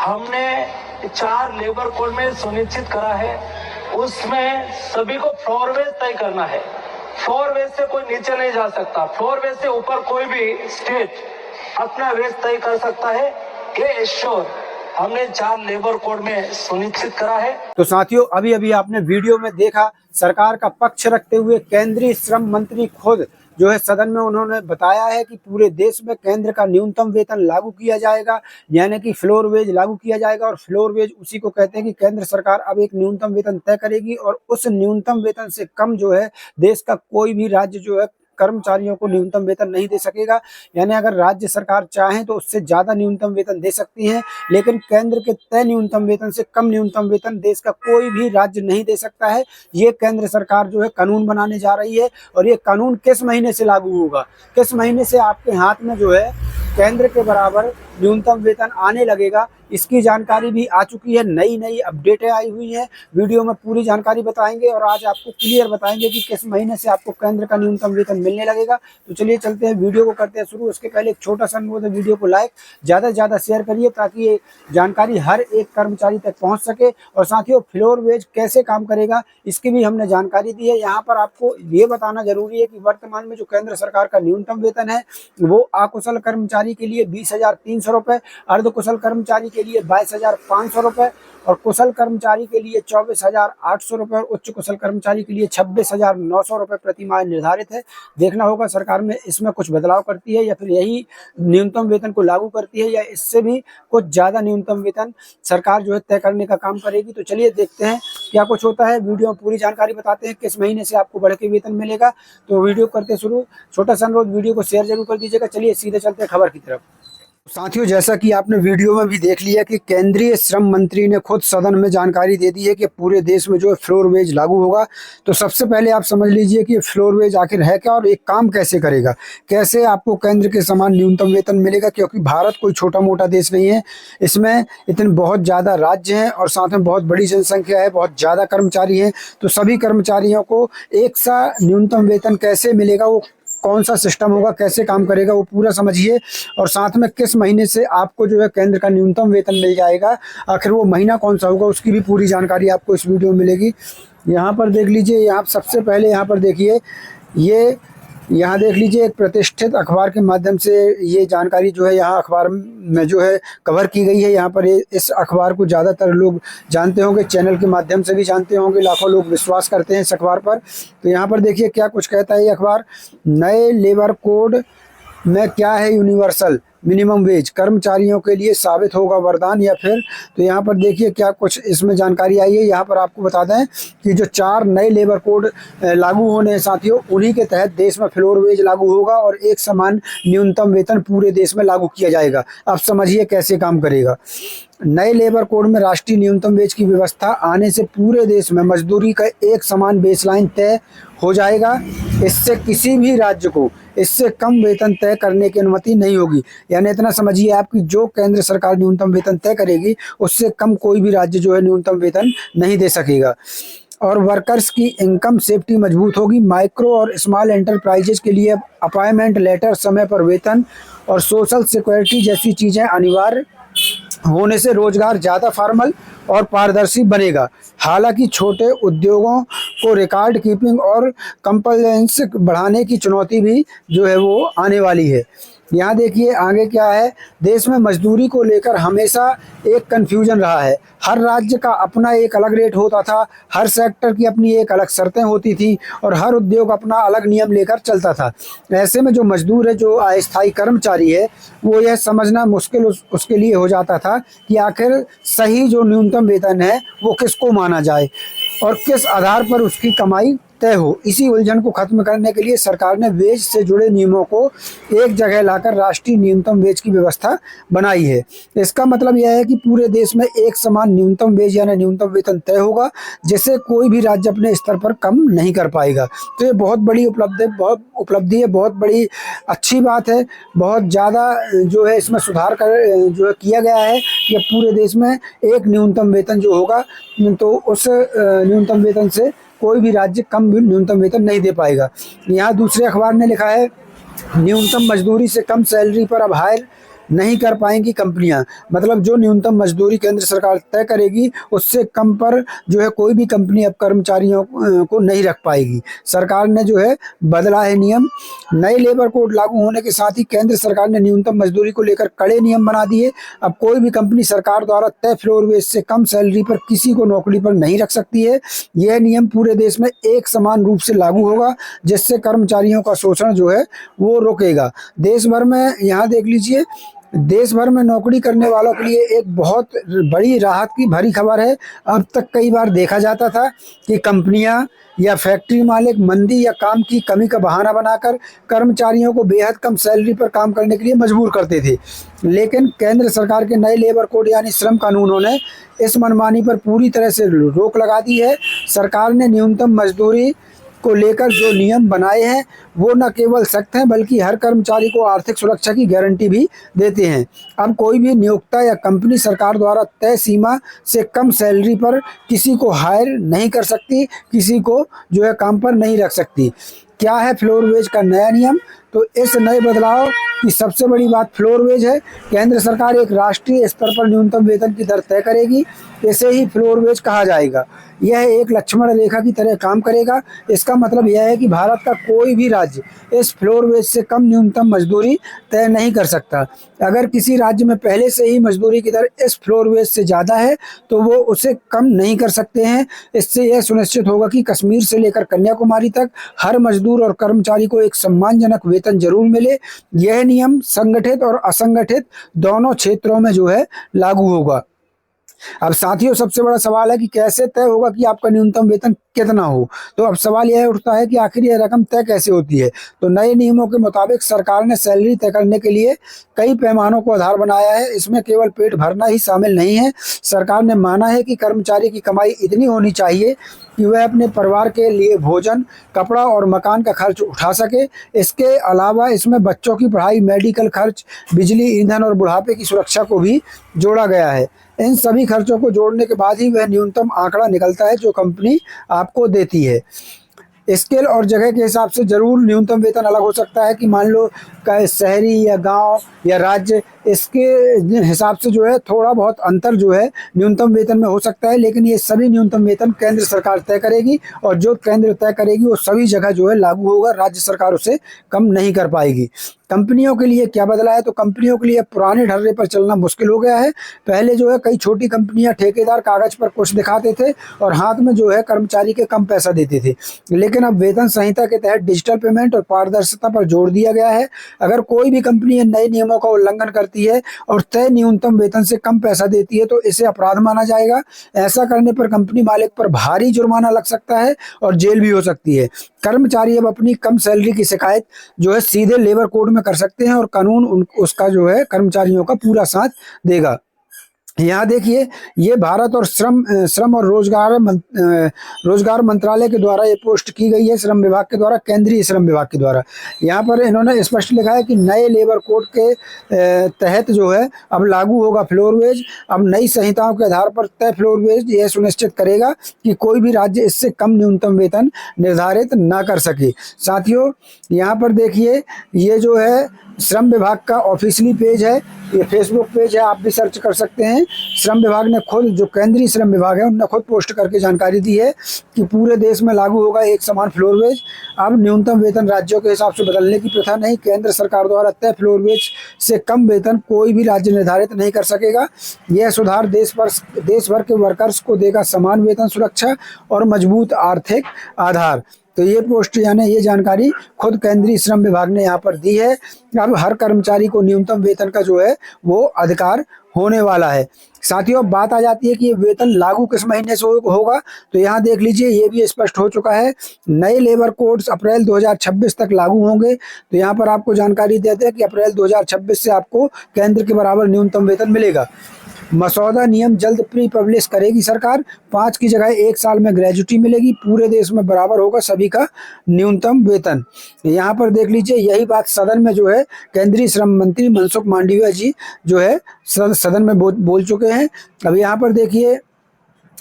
हमने 4 labour code में सुनिश्चित करा है, उसमें सभी को फ्लोर वेज तय करना है। फ्लोर वेज से कोई नीचे नहीं जा सकता, फ्लोर वेज से ऊपर कोई भी स्टेट अपना वेज तय कर सकता है। ये एश्योर हमने 4 लेबर कोड में सुनिश्चित करा है। तो साथियों, अभी अभी आपने वीडियो में देखा, सरकार का पक्ष रखते हुए केंद्रीय श्रम मंत्री खुद जो है सदन में उन्होंने बताया है कि पूरे देश में केंद्र का न्यूनतम वेतन लागू किया जाएगा, यानी कि फ्लोर वेज लागू किया जाएगा। और फ्लोर वेज उसी को कहते हैं कि केंद्र सरकार अब एक न्यूनतम वेतन तय करेगी और उस न्यूनतम वेतन से कम जो है देश का कोई भी राज्य जो है कर्मचारियों को न्यूनतम वेतन नहीं दे सकेगा। यानी अगर राज्य सरकार चाहे तो उससे ज्यादा न्यूनतम वेतन दे सकती है, लेकिन केंद्र के तय न्यूनतम वेतन से कम न्यूनतम वेतन देश का कोई भी राज्य नहीं दे सकता है। ये केंद्र सरकार जो है कानून बनाने जा रही है। और ये कानून किस महीने से लागू होगा, किस महीने से आपके हाथ में जो है केंद्र के बराबर न्यूनतम वेतन आने लगेगा, इसकी जानकारी भी आ चुकी है। नई नई अपडेटें आई हुई हैं, वीडियो में पूरी जानकारी बताएंगे और आज आपको क्लियर बताएंगे कि किस महीने से आपको केंद्र का न्यूनतम वेतन मिलने लगेगा। तो चलिए चलते हैं, वीडियो को करते हैं शुरू। उसके पहले एक छोटा सा अनुरोध है, वीडियो को लाइक ज़्यादा से ज़्यादा शेयर करिए ताकि ये जानकारी हर एक कर्मचारी तक पहुँच सके। और साथियों, फ्लोर वेज कैसे काम करेगा इसकी भी हमने जानकारी दी है। यहाँ पर आपको ये बताना जरूरी है कि वर्तमान में जो केंद्र सरकार का न्यूनतम वेतन है वो अकुशल कर्मचारी के लिए 20,300 रुपये, अर्धकुशल कर्मचारी के लिए 22,500 रुपये और कुशल कर्मचारी के लिए 24,800 रुपये और उच्च कुशल कर्मचारी के लिए 26,900 रुपये प्रति माह निर्धारित है। देखना होगा सरकार में इसमें कुछ बदलाव करती है या फिर यही न्यूनतम वेतन को लागू करती है या इससे भी कुछ ज़्यादा न्यूनतम वेतन सरकार जो है तय करने का काम करेगी। तो चलिए देखते हैं क्या कुछ होता है, वीडियो में पूरी जानकारी बताते हैं किस महीने से आपको बढ़ के वेतन मिलेगा। तो वीडियो करते शुरू, छोटा सा अनुरोध, वीडियो को शेयर जरूर कर दीजिएगा। चलिए सीधे चलते हैं खबर की तरफ। साथियों, जैसा कि आपने वीडियो में भी देख लिया कि केंद्रीय श्रम मंत्री ने खुद सदन में जानकारी दे दी है कि पूरे देश में जो है फ्लोर वेज लागू होगा। तो सबसे पहले आप समझ लीजिए कि फ्लोर वेज आखिर है क्या और एक काम कैसे करेगा, कैसे आपको केंद्र के समान न्यूनतम वेतन मिलेगा। क्योंकि भारत कोई छोटा मोटा देश नहीं है, इसमें इतने बहुत ज़्यादा राज्य हैं और साथ में बहुत बड़ी जनसंख्या है, बहुत ज़्यादा कर्मचारी हैं। तो सभी कर्मचारियों को एक सा न्यूनतम वेतन कैसे मिलेगा, वो कौन सा सिस्टम होगा, कैसे काम करेगा, वो पूरा समझिए। और साथ में किस महीने से आपको जो है केंद्र का न्यूनतम वेतन मिल जाएगा, आखिर वो महीना कौन सा होगा, उसकी भी पूरी जानकारी आपको इस वीडियो में मिलेगी। यहाँ पर देख लीजिए, यहाँ सबसे पहले यहाँ पर देखिए, ये यहाँ देख लीजिए एक प्रतिष्ठित अखबार के माध्यम से ये जानकारी जो है यहाँ अखबार में जो है कवर की गई है। यहाँ पर इस अखबार को ज़्यादातर लोग जानते होंगे, चैनल के माध्यम से भी जानते होंगे, लाखों लोग विश्वास करते हैं इस अखबार पर। तो यहाँ पर देखिए क्या कुछ कहता है ये अखबार, नए लेबर कोड में क्या है यूनिवर्सल मिनिमम वेज, कर्मचारियों के लिए साबित होगा वरदान या फिर। तो यहाँ पर देखिए क्या कुछ इसमें जानकारी आई है। यहाँ पर आपको बता दें कि जो 4 नए लेबर कोड लागू होने हैं साथियों, उन्हीं के तहत देश में फ्लोर वेज लागू होगा और एक समान न्यूनतम वेतन पूरे देश में लागू किया जाएगा। अब समझिए कैसे काम करेगा। नए लेबर कोड में राष्ट्रीय न्यूनतम वेज की व्यवस्था आने से पूरे देश में मजदूरी का एक समान बेसलाइन तय हो जाएगा। इससे किसी भी राज्य को इससे कम वेतन तय करने की अनुमति नहीं होगी। यानी इतना समझिए आप कि जो केंद्र सरकार न्यूनतम वेतन तय करेगी उससे कम कोई भी राज्य जो है न्यूनतम वेतन नहीं दे सकेगा। और वर्कर्स की इनकम सेफ्टी मजबूत होगी। माइक्रो और स्मॉल एंटरप्राइजेज के लिए अपॉइंटमेंट लेटर, समय पर वेतन और सोशल सिक्योरिटी जैसी चीज़ें अनिवार्य होने से रोजगार ज़्यादा फॉर्मल और पारदर्शी बनेगा। हालांकि छोटे उद्योगों को रिकॉर्ड कीपिंग और कंप्लायंस बढ़ाने की चुनौती भी जो है वो आने वाली है। यहाँ देखिए आगे क्या है, देश में मजदूरी को लेकर हमेशा एक कन्फ्यूजन रहा है। हर राज्य का अपना एक अलग रेट होता था, हर सेक्टर की अपनी एक अलग शर्तें होती थी और हर उद्योग अपना अलग नियम लेकर चलता था। ऐसे में जो मजदूर है, जो अस्थायी कर्मचारी है, वो यह समझना मुश्किल उसके लिए हो जाता था कि आखिर सही जो न्यूनतम वेतन है वो किसको माना जाए और किस आधार पर उसकी कमाई तय हो। इसी उलझन को खत्म करने के लिए सरकार ने वेज से जुड़े नियमों को एक जगह लाकर राष्ट्रीय न्यूनतम वेज की व्यवस्था बनाई है। इसका मतलब यह है कि पूरे देश में एक समान न्यूनतम वेज यानी न्यूनतम वेतन तय होगा, जिसे कोई भी राज्य अपने स्तर पर कम नहीं कर पाएगा। तो ये बहुत बड़ी उपलब्धि है, बहुत बड़ी अच्छी बात है। बहुत ज़्यादा जो है इसमें सुधार कर जो है किया गया है कि अब पूरे देश में एक न्यूनतम वेतन जो होगा, तो उस न्यूनतम वेतन से कोई भी राज्य कम न्यूनतम वेतन नहीं दे पाएगा। यहाँ दूसरे अखबार ने लिखा है, न्यूनतम मजदूरी से कम सैलरी पर अब हायर नहीं कर पाएंगी कंपनियां। मतलब जो न्यूनतम मजदूरी केंद्र सरकार तय करेगी उससे कम पर जो है कोई भी कंपनी अब कर्मचारियों को नहीं रख पाएगी। सरकार ने जो है बदला है नियम। नए लेबर कोड लागू होने के साथ ही केंद्र सरकार ने न्यूनतम मजदूरी को लेकर कड़े नियम बना दिए। अब कोई भी कंपनी सरकार द्वारा तय फ्लोर वेज से कम सैलरी पर किसी को नौकरी पर नहीं रख सकती है। यह नियम पूरे देश में एक समान रूप से लागू होगा, जिससे कर्मचारियों का शोषण जो है वो रोकेगा। देश भर में यहाँ देख लीजिए, देश भर में नौकरी करने वालों के लिए एक बहुत बड़ी राहत की भरी खबर है। अब तक कई बार देखा जाता था कि कंपनियां या फैक्ट्री मालिक मंदी या काम की कमी का बहाना बनाकर कर्मचारियों को बेहद कम सैलरी पर काम करने के लिए मजबूर करते थे, लेकिन केंद्र सरकार के नए लेबर कोड यानी श्रम कानूनों ने इस मनमानी पर पूरी तरह से रोक लगा दी है। सरकार ने न्यूनतम मजदूरी को लेकर जो नियम बनाए हैं वो न केवल सख्त हैं बल्कि हर कर्मचारी को आर्थिक सुरक्षा की गारंटी भी देते हैं। अब कोई भी नियोक्ता या कंपनी सरकार द्वारा तय सीमा से कम सैलरी पर किसी को हायर नहीं कर सकती, किसी को जो है काम पर नहीं रख सकती। क्या है फ्लोर वेज का नया नियम? तो इस नए बदलाव की सबसे बड़ी बात फ्लोर वेज है। केंद्र सरकार एक राष्ट्रीय स्तर पर न्यूनतम वेतन की दर तय करेगी, इसे ही फ्लोर वेज कहा जाएगा। यह एक लक्ष्मण रेखा की तरह काम करेगा। इसका मतलब यह है कि भारत का कोई भी राज्य इस फ्लोर वेज से कम न्यूनतम मजदूरी तय नहीं कर सकता। अगर किसी राज्य में पहले से ही मजदूरी की दर इस फ्लोर वेज से ज़्यादा है तो वो उसे कम नहीं कर सकते हैं। इससे यह सुनिश्चित होगा कि कश्मीर से लेकर कन्याकुमारी तक हर मजदूर और कर्मचारी को एक सम्मानजनक वेतन जरूर मिले। यह नियम संगठित और असंगठित दोनों क्षेत्रों में जो है लागू होगा। अब साथियों, सबसे बड़ा सवाल है कि कैसे तय होगा कि आपका न्यूनतम वेतन कितना हो। तो अब सवाल यह उठता है कि आखिर यह रकम तय कैसे होती है। तो नए नियमों के मुताबिक सरकार ने सैलरी तय करने के लिए कई पैमानों को आधार बनाया है। इसमें केवल पेट भरना ही शामिल नहीं है। सरकार ने माना है कि कर्मचारी की कमाई इतनी होनी चाहिए कि वह अपने परिवार के लिए भोजन, कपड़ा और मकान का खर्च उठा सके। इसके अलावा इसमें बच्चों की पढ़ाई, मेडिकल खर्च, बिजली, ईंधन और बुढ़ापे की सुरक्षा को भी जोड़ा गया है। इन सभी खर्चों को जोड़ने के बाद ही वह न्यूनतम आंकड़ा निकलता है जो कंपनी आपको देती है। स्केल और जगह के हिसाब से जरूर न्यूनतम वेतन अलग हो सकता है कि मान लो शहरी या गांव या राज्य, इसके हिसाब से जो है थोड़ा बहुत अंतर जो है न्यूनतम वेतन में हो सकता है, लेकिन ये सभी न्यूनतम वेतन केंद्र सरकार तय करेगी और जो केंद्र तय करेगी वो सभी जगह जो है लागू होगा। राज्य सरकार उसे कम नहीं कर पाएगी। कंपनियों के लिए क्या बदला है? तो कंपनियों के लिए पुराने ढर्रे पर चलना मुश्किल हो गया है। पहले जो है कई छोटी कंपनियां ठेकेदार कागज पर कुछ दिखाते थे और हाथ में जो है कर्मचारी के कम पैसा देते थे, लेकिन अब वेतन संहिता के तहत डिजिटल पेमेंट और पारदर्शिता पर जोर दिया गया है। अगर कोई भी कंपनी नए नियमों का उल्लंघन करती है और तय न्यूनतम वेतन से कम पैसा देती है तो इसे अपराध माना जाएगा। ऐसा करने पर कंपनी मालिक पर भारी जुर्माना लग सकता है और जेल भी हो सकती है। कर्मचारी अब अपनी कम सैलरी की शिकायत जो है सीधे लेबर कोड में कर सकते हैं और कानून उसका जो है कर्मचारियों का पूरा साथ देगा। यहाँ देखिए, ये भारत और श्रम और रोजगार मंत्रालय के द्वारा ये पोस्ट की गई है, श्रम विभाग के द्वारा, केंद्रीय श्रम विभाग के द्वारा। यहाँ पर इन्होंने स्पष्ट लिखा है कि नए लेबर कोड के तहत जो है अब लागू होगा फ्लोर वेज। अब नई संहिताओं के आधार पर तय फ्लोर वेज यह सुनिश्चित करेगा कि कोई भी राज्य इससे कम न्यूनतम वेतन निर्धारित ना कर सके। साथियों, यहाँ पर देखिए, ये जो है श्रम विभाग का ऑफिशियली पेज है, ये फेसबुक पेज है, आप भी सर्च कर सकते हैं। श्रम विभाग ने खुद, जो केंद्रीय श्रम विभाग है, उन्होंने खुद पोस्ट करके जानकारी दी है कि पूरे देश में लागू होगा एक समान फ्लोर वेज। अब न्यूनतम वेतन राज्यों के हिसाब से बदलने की प्रथा नहीं, केंद्र सरकार द्वारा तय फ्लोर वेज से कम वेतन कोई भी राज्य निर्धारित नहीं कर सकेगा। यह सुधार देश भर के वर्कर्स को देगा समान वेतन सुरक्षा और मजबूत आर्थिक आधार। तो ये पोस्ट यानी ये जानकारी खुद केंद्रीय श्रम विभाग ने यहाँ पर दी है। अब हर कर्मचारी को न्यूनतम वेतन का जो है वो अधिकार होने वाला है। साथियों, बात आ जाती है कि ये वेतन लागू किस महीने से होगा। तो यहाँ देख लीजिए, ये भी स्पष्ट हो चुका है। नए लेबर कोड्स अप्रैल 2026 तक लागू होंगे। तो यहाँ पर आपको जानकारी देते हैं कि अप्रैल 2026 से आपको केंद्र के बराबर न्यूनतम वेतन मिलेगा। मसौदा नियम जल्द प्री पब्लिश करेगी सरकार। 5 की जगह 1 साल में ग्रेजुटी मिलेगी। पूरे देश में बराबर होगा सभी का न्यूनतम वेतन। यहाँ पर देख लीजिए, यही बात सदन में जो है केंद्रीय श्रम मंत्री मनसुख मांडविया जी जो है सदन में बोल चुके हैं। अब यहाँ पर देखिए,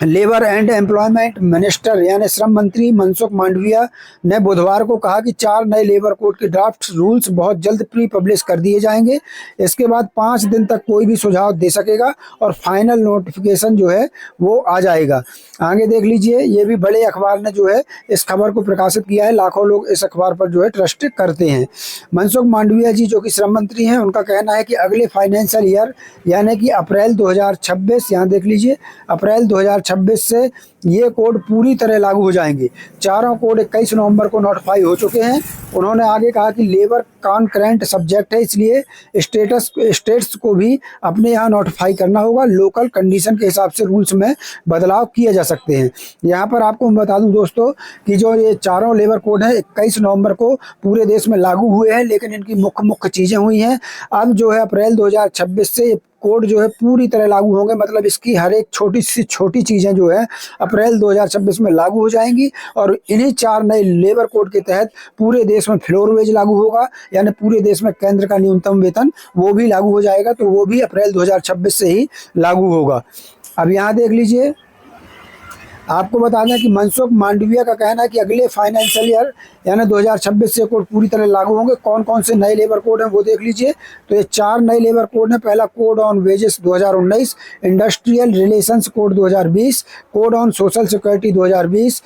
लेबर एंड एम्प्लॉयमेंट मिनिस्टर यानी श्रम मंत्री मनसुख मांडविया ने बुधवार को कहा कि 4 नए लेबर कोड के ड्राफ्ट रूल्स बहुत जल्द प्री पब्लिश कर दिए जाएंगे। इसके बाद 5 दिन तक कोई भी सुझाव दे सकेगा और फाइनल नोटिफिकेशन जो है वो आ जाएगा। आगे देख लीजिए, ये भी बड़े अखबार ने जो है इस खबर को प्रकाशित किया है। लाखों लोग इस अखबार पर जो है ट्रस्ट करते हैं। मनसुख मांडविया जी जो कि श्रम मंत्री हैं, उनका कहना है कि अगले फाइनेंशियल ईयर यानी कि अप्रैल 2026, यहाँ देख लीजिए, अप्रैल 2026 से ये कोड पूरी तरह लागू हो जाएंगे। चारों कोड 21 नवंबर को नोटिफाई हो चुके हैं। उन्होंने आगे कहा कि लेबर कॉन्करेंट सब्जेक्ट है, इसलिए स्टेट्स को भी अपने यहाँ नोटिफाई करना होगा। लोकल कंडीशन के हिसाब से रूल्स में बदलाव किए जा सकते हैं। यहाँ पर आपको मैं बता दूं दोस्तों कि जो ये चारों लेबर कोड हैं 21 नवंबर को पूरे देश में लागू हुए हैं, लेकिन इनकी मुख्य चीज़ें हुई हैं। अब जो है अप्रैल 2026 से कोड जो है पूरी तरह लागू होंगे, मतलब इसकी हर एक छोटी सी छोटी चीज़ें जो है अप्रैल 2026 में लागू हो जाएंगी। और इन्हीं 4 नए लेबर कोड के तहत पूरे देश में फ्लोर वेज लागू होगा, यानी पूरे देश में केंद्र का न्यूनतम वेतन वो भी लागू हो जाएगा। तो वो भी अप्रैल 2026 से ही लागू होगा। अब यहाँ देख लीजिए, आपको बता दें कि मनसुख मांडविया का कहना है कि अगले फाइनेंशियल ईयर यानी 2026 से कोड पूरी तरह लागू होंगे। कौन कौन से नए लेबर कोड हैं वो देख लीजिए। तो ये 4 नए लेबर कोड हैं। पहला code on wages 2019, industrial relations code 2020, code on social security 2020,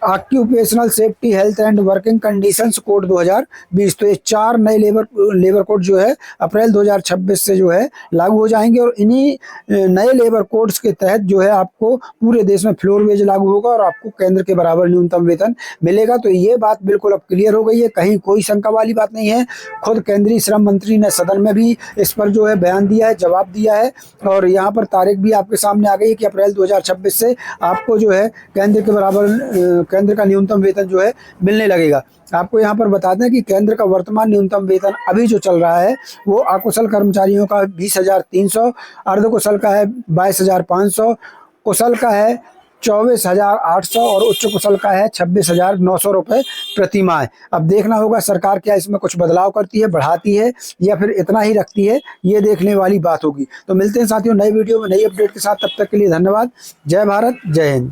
occupational safety health and working conditions code 2020। तो ये 4 नए लेबर कोड जो है अप्रैल 2026 से जो है लागू हो जाएंगे। और इन्हीं नए लेबर कोड्स के तहत जो है आपको पूरे देश में फ्लोर वेज लागू होगा और आपको केंद्र के बराबर न्यूनतम वेतन मिलेगा। तो ये बात बिल्कुल अब क्लियर हो गई है, कहीं कोई शंका वाली बात नहीं है। खुद केंद्रीय श्रम मंत्री ने सदन में भी इस पर जो है बयान दिया है, जवाब दिया है। और यहाँ पर तारीख भी आपके सामने आ गई है कि अप्रैल 2026 से आपको जो है केंद्र के बराबर केंद्र का न्यूनतम वेतन जो है मिलने लगेगा। आपको यहाँ पर बता दें कि केंद्र का वर्तमान न्यूनतम वेतन अभी जो चल रहा है वो अकुशल कर्मचारियों का 20,300, अर्धकुशल का है 22,500, कुशल का है 24,800 और उच्च कुशल का है 26,900 रुपये प्रति माह। अब देखना होगा सरकार क्या इसमें कुछ बदलाव करती है, बढ़ाती है या फिर इतना ही रखती है, ये देखने वाली बात होगी। तो मिलते हैं साथियों नई वीडियो में नई अपडेट के साथ। तब तक के लिए धन्यवाद। जय भारत, जय हिंद।